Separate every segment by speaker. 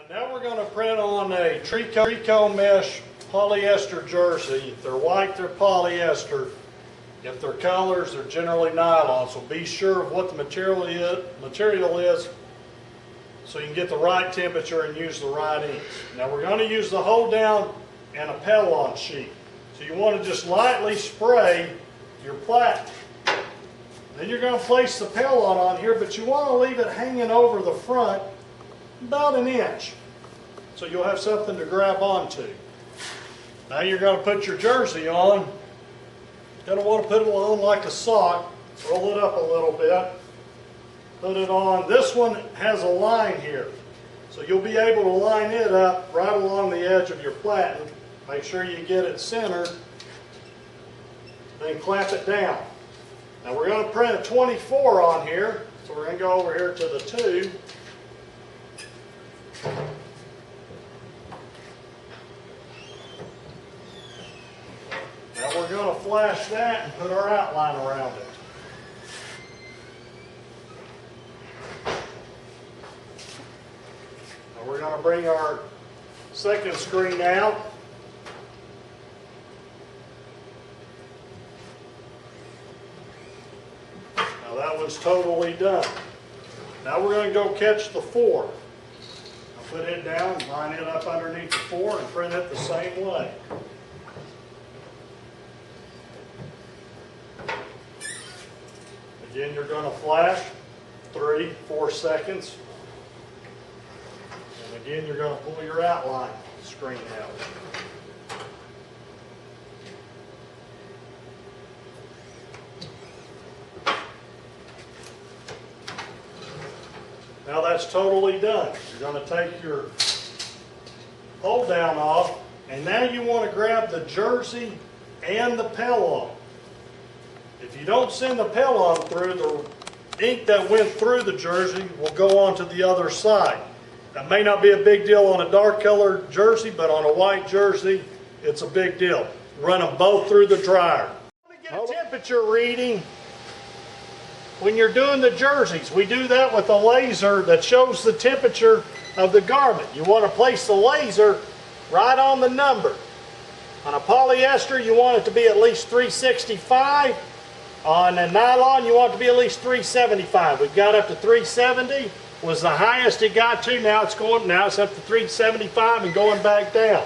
Speaker 1: Now we're going to print on a tricot mesh polyester jersey. If they're white, they're polyester. If they're colors, they're generally nylon. So be sure of what the material is so you can get the right temperature and use the right inks. Now we're going to use the hold down and a Pelon sheet. So you want to just lightly spray your platen. Then you're going to place the Pelon on here, but you want to leave it hanging over the front about an inch, so you'll have something to grab onto. Now you're going to put your jersey on. You're going to want to put it on like a sock. Roll it up a little bit. Put it on. This one has a line here, so you'll be able to line it up right along the edge of your platen. Make sure you get it centered. Then clamp it down. Now we're going to print a 24 on here, so we're going to go over here to the 2. Now we're going to flash that and put our outline around it. Now we're going to bring our second screen out. Now that one's totally done. Now we're going to go catch the 4. Put it down, line it up underneath the 4 and print it the same way. Again, you're going to flash 3-4 seconds. And again, you're going to pull your outline screen out. Now that's totally done. You're going to take your hold down off, and now you want to grab the jersey and the Pelon. If you don't send the Pelon through, the ink that went through the jersey will go onto the other side. That may not be a big deal on a dark colored jersey, but on a white jersey, it's a big deal. Run them both through the dryer. Get a temperature reading. When you're doing the jerseys, we do that with a laser that shows the temperature of the garment. You want to place the laser right on the number. On a polyester, you want it to be at least 365. On a nylon, you want it to be at least 375. We've got up to 370. Was the highest it got to. Now it's up to 375 and going back down.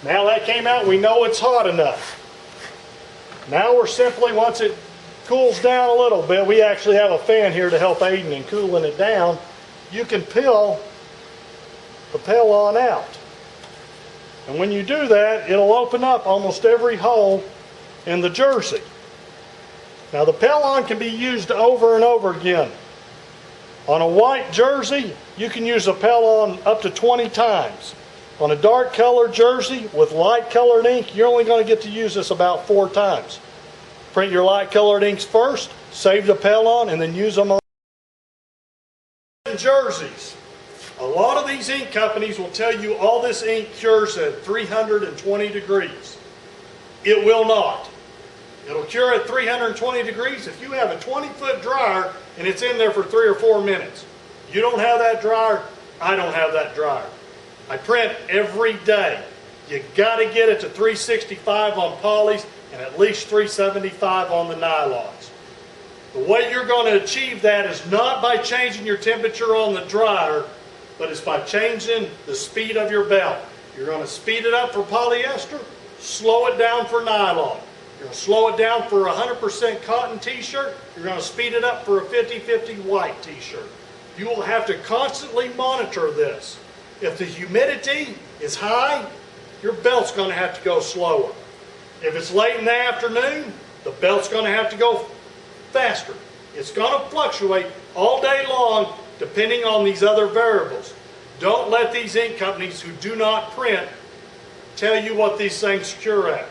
Speaker 1: Now that came out, we know it's hot enough. Now we're simply, once it cools down a little bit, we actually have a fan here to help aid in cooling it down. You can peel the Pelon out. And when you do that, it'll open up almost every hole in the jersey. Now the Pelon can be used over and over again. On a white jersey, you can use a Pelon up to 20 times. On a dark colored jersey with light colored ink, you're only going to get to use this about 4 times. Print your light colored inks first, save the Pelon, and then use them on jerseys. A lot of these ink companies will tell you all this ink cures at 320 degrees. It will not. It'll cure at 320 degrees if you have a 20-foot dryer and it's in there for 3 or 4 minutes. You don't have that dryer, I don't have that dryer. I print every day. You got to get it to 365 on polys and at least 375 on the nylons. The way you're going to achieve that is not by changing your temperature on the dryer, but it's by changing the speed of your belt. You're going to speed it up for polyester, slow it down for nylon. You're going to slow it down for a 100% cotton t-shirt. You're going to speed it up for a 50-50 white t-shirt. You will have to constantly monitor this. If the humidity is high, your belt's going to have to go slower. If it's late in the afternoon, the belt's going to have to go faster. It's going to fluctuate all day long depending on these other variables. Don't let these ink companies who do not print tell you what these things cure at.